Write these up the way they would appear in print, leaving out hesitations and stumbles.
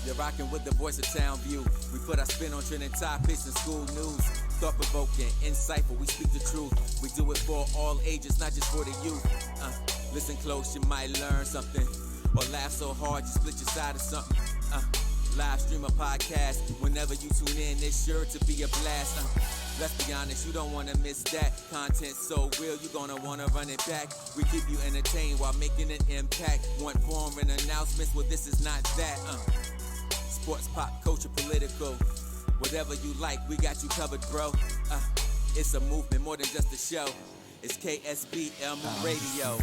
You're rocking with the voice of Town View. We put our spin on trending topics and school news. Thought-provoking, insightful, we speak the truth. We do it for all ages, not just for the youth. Listen close, you might learn something. Or laugh so hard, you split your side of something. Live stream a podcast. Whenever you tune in, it's sure to be a blast. Let's be honest, you don't want to miss that. Content so real, you're going to want to run it back. We keep you entertained while making an impact. Want foreign announcements? Well, this is not that. Sports, pop, culture, political. Whatever you like, we got you covered, bro. It's a movement more than just a show. It's KSBM Radio.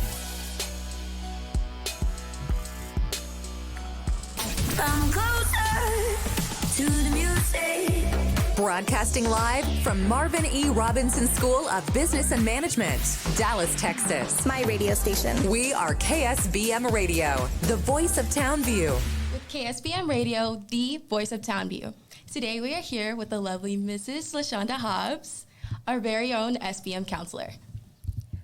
Come closer to the music. Broadcasting live from Marvin E. Robinson School of Business and Management, Dallas, Texas. My radio station. We are KSBM Radio, the voice of Townview. With KSBM Radio, the voice of Townview. Today we are here with the lovely Mrs. LaShonda Hobbs, our very own SBM counselor.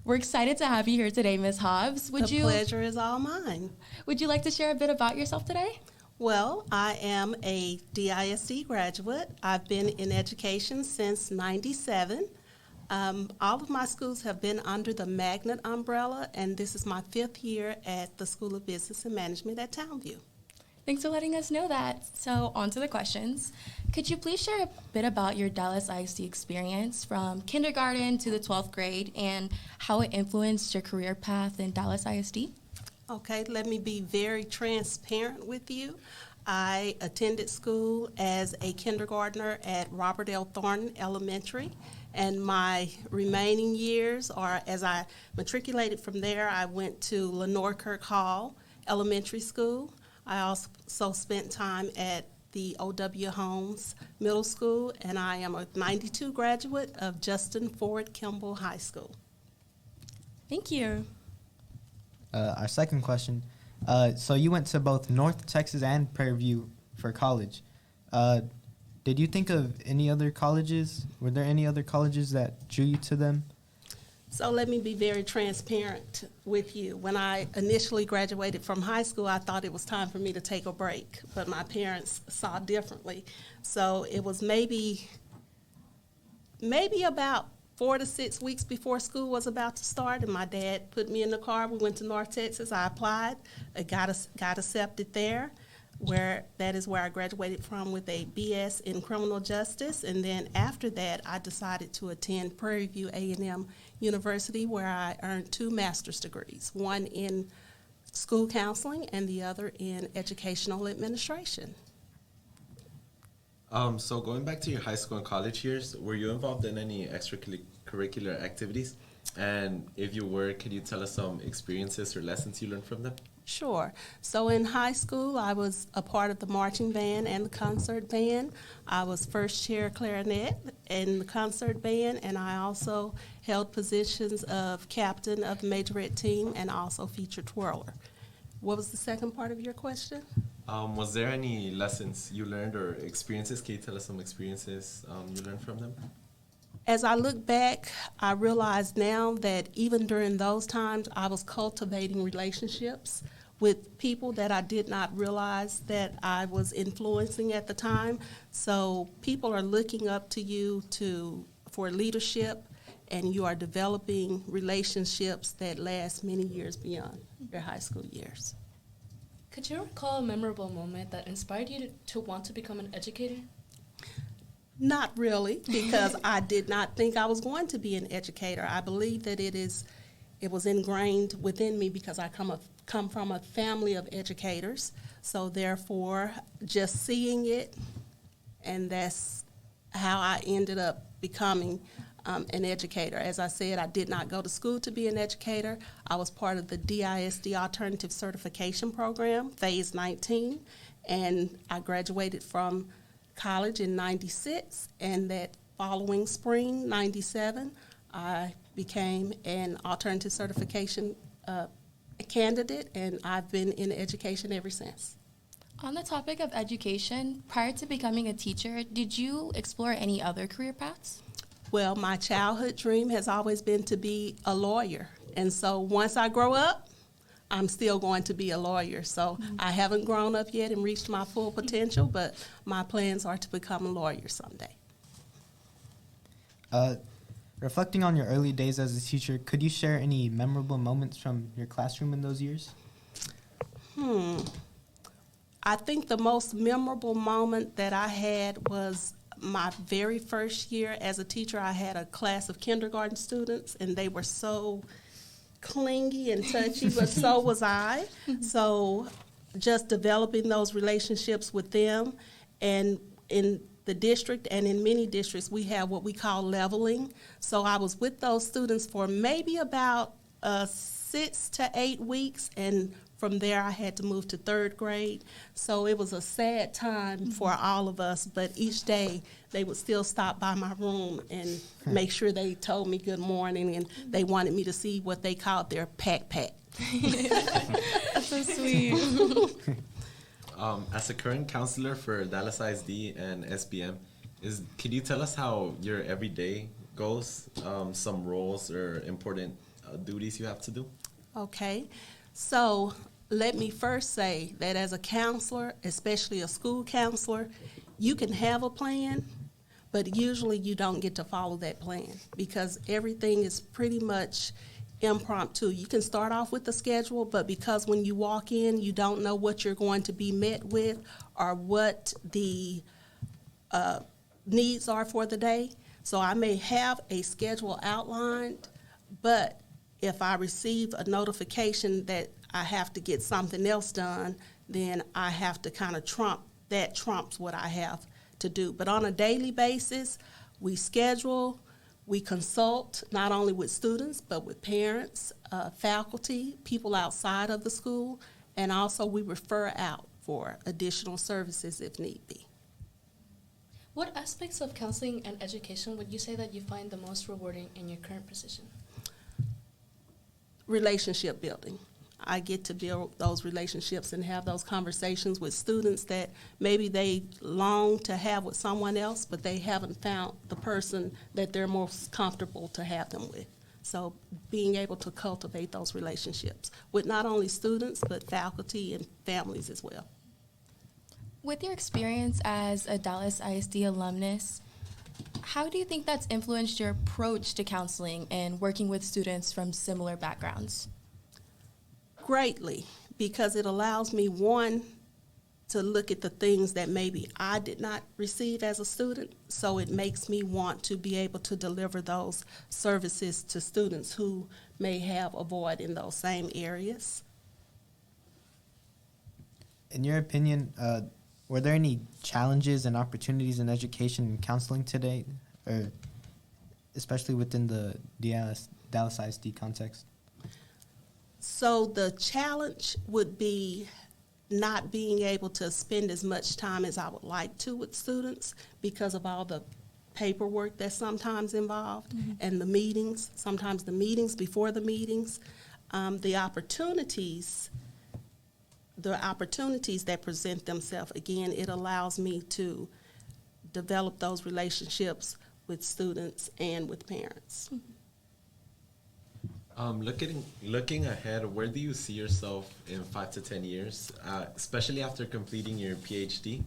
We're excited to have you here today, Ms. Hobbs. The pleasure is all mine. Would you like to share a bit about yourself today? Well, I am a DISD graduate. I've been in education since '97. All of my schools have been under the Magnet umbrella, and this is my 5th year at the School of Business and Management at Townview. Thanks for letting us know that. So, on to the questions. Could you please share a bit about your Dallas ISD experience from kindergarten to the 12th grade and how it influenced your career path in Dallas ISD? Okay, let me be very transparent with you. I attended school as a kindergartner at Robert L. Thornton Elementary, and my remaining years, or as I matriculated from there, I went to Lenore Kirk Hall Elementary School. I also spent time at the O.W. Holmes Middle School, and I am a 92 graduate of Justin Ford Kimball High School. Thank you. Our second question. So you went to both North Texas and Prairie View for college. Did you think of any other colleges? Were there any other colleges that drew you to them? So let me be very transparent with you. When I initially graduated from high school, I thought it was time for me to take a break, but my parents saw differently. So it was maybe about 4 to 6 weeks before school was about to start, and my dad put me in the car. We went to North Texas. I applied. I got accepted there, that is where I graduated from with a BS in criminal justice. And then after that, I decided to attend Prairie View A&M University, where I earned 2 master's degrees, one in school counseling and the other in educational administration. So going back to your high school and college years, were you involved in any extracurricular activities? And if you were, could you tell us some experiences or lessons you learned from them? Sure. So in high school, I was a part of the marching band and the concert band. I was first chair clarinet in the concert band, and I also held positions of captain of the majorette team and also featured twirler. What was the second part of your question? Was there any lessons you learned or experiences? Can you tell us some experiences you learned from them? As I look back, I realize now that even during those times, I was cultivating relationships with people that I did not realize that I was influencing at the time. So people are looking up to you for leadership, and you are developing relationships that last many years beyond your high school years. Could you recall a memorable moment that inspired you to want to become an educator? Not really, because I did not think I was going to be an educator. I believe that it was ingrained within me because I come from a family of educators. So therefore, just seeing it, and that's how I ended up becoming an educator. As I said, I did not go to school to be an educator. I was part of the DISD Alternative Certification Program, Phase 19, and I graduated from college in '96, and that following spring, '97, I became an alternative certification candidate, and I've been in education ever since. On the topic of education, prior to becoming a teacher, did you explore any other career paths? Well, my childhood dream has always been to be a lawyer, and so once I grow up, I'm still going to be a lawyer. So I haven't grown up yet and reached my full potential, but my plans are to become a lawyer someday. Reflecting on your early days as a teacher, could you share any memorable moments from your classroom in those years? I think the most memorable moment that I had was my very first year as a teacher. I had a class of kindergarten students, and they were so clingy and touchy, but so was I. So just developing those relationships with them, and in the district and in many districts, we have what we call leveling. So I was with those students for maybe about 6 to 8 weeks, and from there I had to move to 3rd grade. So it was a sad time for all of us, but each day they would still stop by my room and make sure they told me good morning, and they wanted me to see what they called their pack. That's so sweet. As a current counselor for Dallas ISD and SBM, could you tell us how your everyday goes, some roles or important duties you have to do? Okay, so let me first say that as a counselor, especially a school counselor, you can have a plan, but usually you don't get to follow that plan because everything is pretty much impromptu. You can start off with the schedule, but because when you walk in, you don't know what you're going to be met with or what the needs are for the day. So I may have a schedule outlined, but if I receive a notification that I have to get something else done, then I have to kind of trumps what I have to do. But on a daily basis, we schedule, we consult not only with students, but with parents, faculty, people outside of the school, and also we refer out for additional services if need be. What aspects of counseling and education would you say that you find the most rewarding in your current position? Relationship building. I get to build those relationships and have those conversations with students that maybe they long to have with someone else, but they haven't found the person that they're most comfortable to have them with. So being able to cultivate those relationships with not only students, but faculty and families as well. With your experience as a Dallas ISD alumnus, how do you think that's influenced your approach to counseling and working with students from similar backgrounds? Greatly, because it allows me, one, to look at the things that maybe I did not receive as a student, so it makes me want to be able to deliver those services to students who may have a void in those same areas. In your opinion, were there any challenges and opportunities in education and counseling today, or especially within the Dallas ISD context? So the challenge would be not being able to spend as much time as I would like to with students because of all the paperwork that's sometimes involved and the meetings, sometimes the meetings before the meetings, the opportunities that present themselves. Again, it allows me to develop those relationships with students and with parents. Looking ahead, where do you see yourself in 5 to 10 years, especially after completing your PhD?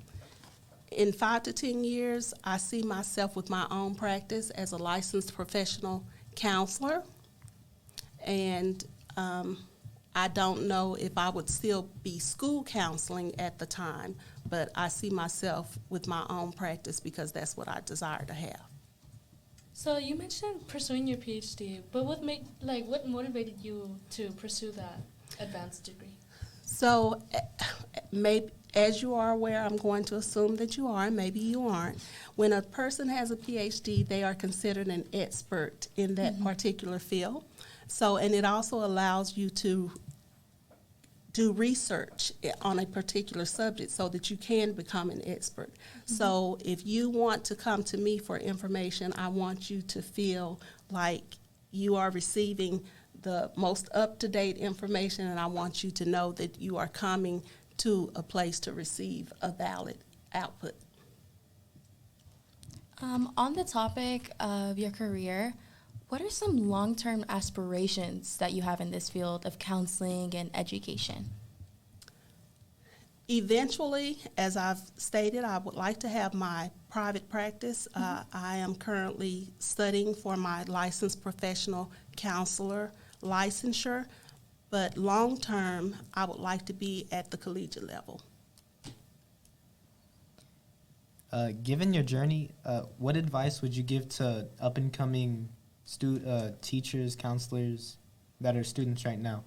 In 5 to 10 years, I see myself with my own practice as a licensed professional counselor, and I don't know if I would still be school counseling at the time, but I see myself with my own practice because that's what I desire to have. So you mentioned pursuing your PhD, but what motivated you to pursue that advanced degree? So, maybe, as you are aware, I'm going to assume that you are, and maybe you aren't. When a person has a PhD, they are considered an expert in that particular field. So, and it also allows you to do research on a particular subject so that you can become an expert. So if you want to come to me for information, I want you to feel like you are receiving the most up-to-date information, and I want you to know that you are coming to a place to receive a valid output. On the topic of your career, What are some long-term aspirations that you have in this field of counseling and education? Eventually, as I've stated, I would like to have my private practice. I am currently studying for my licensed professional counselor licensure, but long term, I would like to be at the collegiate level. Given your journey, what advice would you give to up-and-coming teachers, counselors that are students right now?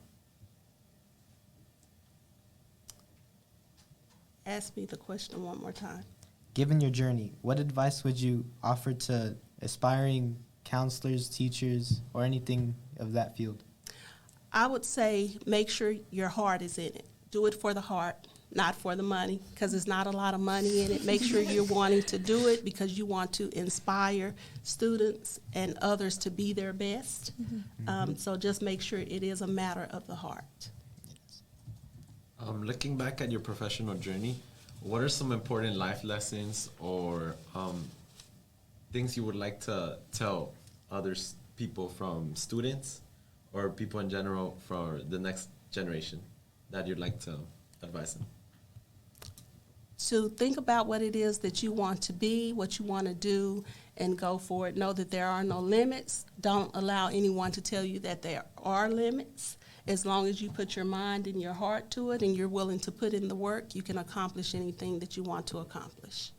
Ask me the question one more time. Given your journey, what advice would you offer to aspiring counselors, teachers, or anything of that field? I would say make sure your heart is in it. Do it for the heart, not for the money, because there's not a lot of money in it. Make sure you're wanting to do it because you want to inspire students and others to be their best. So just make sure it is a matter of the heart. Looking back at your professional journey, what are some important life lessons or things you would like to tell others, people from students or people in general for the next generation that you'd like to advise them? To think about what it is that you want to be, what you want to do, and go for it. Know that there are no limits. Don't allow anyone to tell you that there are limits. As long as you put your mind and your heart to it and you're willing to put in the work, you can accomplish anything that you want to accomplish.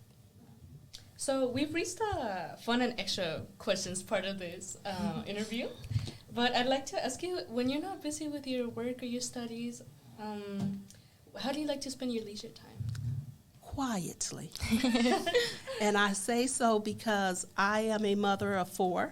So we've reached the fun and extra questions part of this interview. But I'd like to ask you, when you're not busy with your work or your studies, how do you like to spend your leisure time? Quietly. And I say so because I am a mother of 4.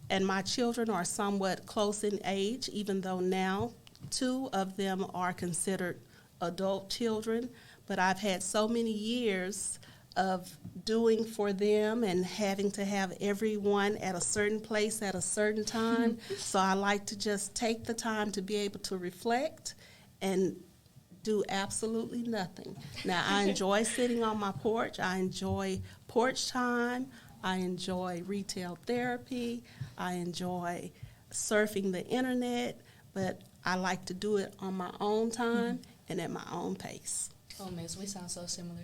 And my children are somewhat close in age, even though now 2 of them are considered adult children. But I've had so many years of doing for them and having to have everyone at a certain place at a certain time. So I like to just take the time to be able to reflect and do absolutely nothing. Now, I enjoy sitting on my porch. I enjoy porch time. I enjoy retail therapy. I enjoy surfing the internet, but I like to do it on my own time and at my own pace. Oh, miss, we sound so similar.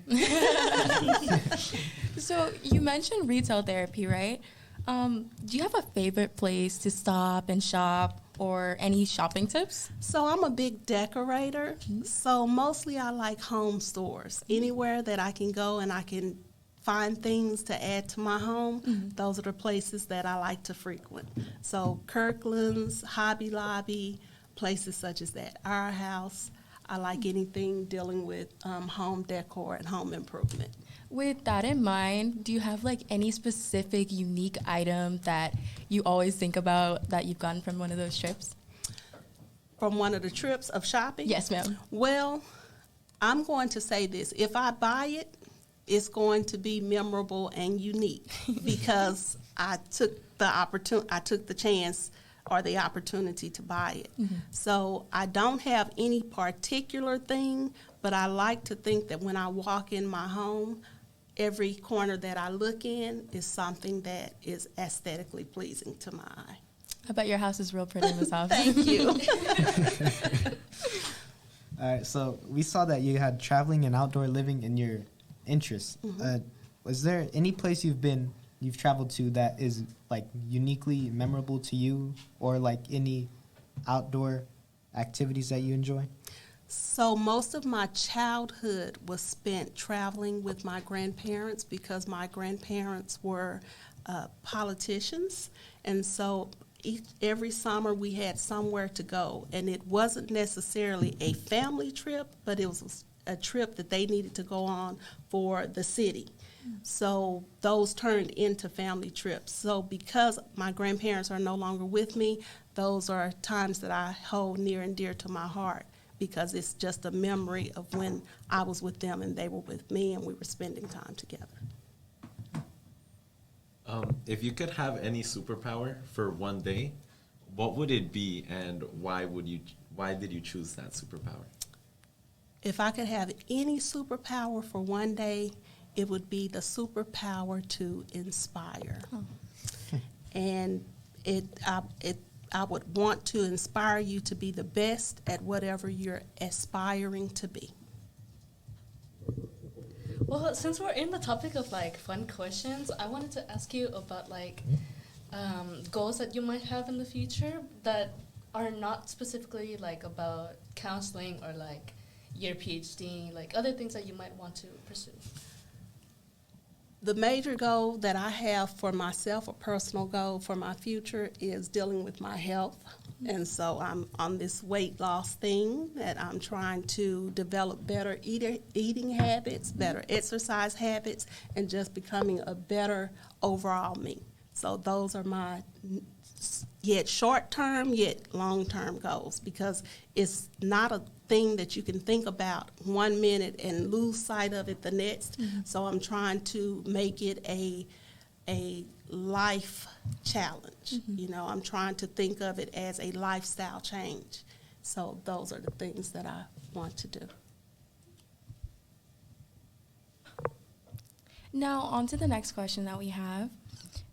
So you mentioned retail therapy, right? Do you have a favorite place to stop and shop or any shopping tips? So I'm a big decorator, so mostly I like home stores. Anywhere that I can go and I can find things to add to my home, those are the places that I like to frequent. So Kirkland's, Hobby Lobby, places such as that. Our House, I like anything dealing with home decor and home improvement. With that in mind, do you have like any specific unique item that you always think about that you've gotten from one of those trips? From one of the trips of shopping? Yes, ma'am. Well, I'm going to say this. If I buy it, it's going to be memorable and unique because I took the chance or the opportunity to buy it. So I don't have any particular thing, but I like to think that when I walk in my home, every corner that I look in is something that is aesthetically pleasing to my eye. I bet your house is real pretty, Ms. Hobbs. Thank you. All right, so we saw that you had traveling and outdoor living in your interests. Was there any place you've traveled to that is like uniquely memorable to you, or like any outdoor activities that you enjoy? So most of my childhood was spent traveling with my grandparents because my grandparents were politicians, and so every summer we had somewhere to go, and it wasn't necessarily a family trip, but it was a trip that they needed to go on for the city. So those turned into family trips. So because my grandparents are no longer with me, those are times that I hold near and dear to my heart because it's just a memory of when I was with them and they were with me and we were spending time together. If you could have any superpower for one day, what would it be, and why did you choose that superpower? If I could have any superpower for one day, it would be the superpower to inspire. And I would want to inspire you to be the best at whatever you're aspiring to be. Well, since we're in the topic of like fun questions, I wanted to ask you about like goals that you might have in the future that are not specifically like about counseling or like your PhD, like other things that you might want to pursue. The major goal that I have for myself, a personal goal for my future, is dealing with my health. And so I'm on this weight loss thing that I'm trying to develop better eating habits, better exercise habits, and just becoming a better overall me. So those are my yet short-term, yet long-term goals, because it's not a thing that you can think about 1 minute and lose sight of it the next. So I'm trying to make it a life challenge. You know, I'm trying to think of it as a lifestyle change. So those are the things that I want to do. Now, on to the next question that we have.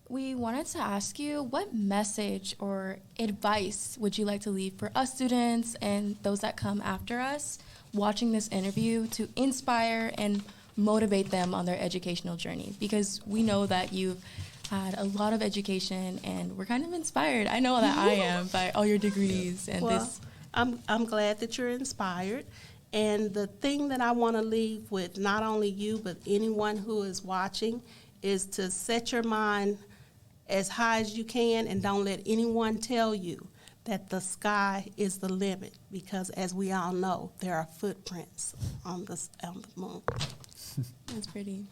We wanted to ask you, what message or advice would you like to leave for us students and those that come after us watching this interview to inspire and motivate them on their educational journey? Because we know that you've had a lot of education and we're kind of inspired. I know that I am by all your degrees and Well, this. I'm glad that you're inspired. And the thing that I want to leave with not only you but anyone who is watching is to set your mind as high as you can and don't let anyone tell you that the sky is the limit, because as we all know, there are footprints on the moon. That's pretty.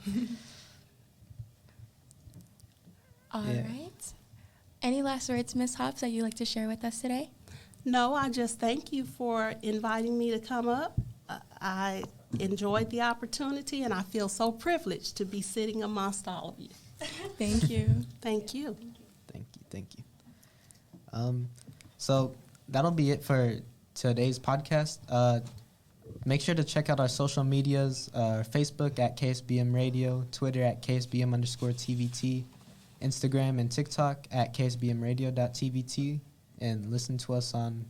All Yeah. right. Any last words, Ms. Hobbs, that you'd like to share with us today? No, I just thank you for inviting me to come up. I enjoyed the opportunity, and I feel so privileged to be sitting amongst all of you. Thank you. Thank you. Thank you. So that'll be it for today's podcast. Make sure to check out our social medias, Facebook at KSBM Radio, Twitter at KSBM_TVT, Instagram and TikTok at KSBMradio.tvt, and listen to us on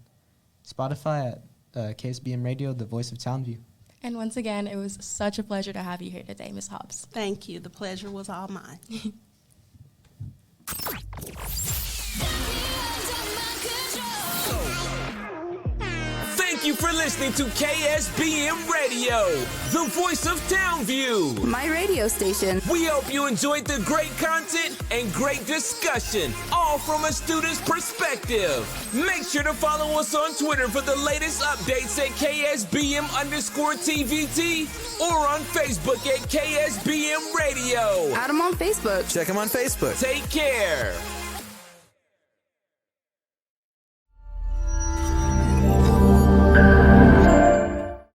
Spotify at KSBM Radio, the voice of Townview. And once again, it was such a pleasure to have you here today, Ms. Hobbs. Thank you. The pleasure was all mine. Thank you for listening to KSBM Radio, the voice of Townview. My radio station. We hope you enjoyed the great content and great discussion, all from a student's perspective. Make sure to follow us on Twitter for the latest updates at KSBM_TVT or on Facebook at KSBM Radio. Add 'em on Facebook. Check them on Facebook. Take care.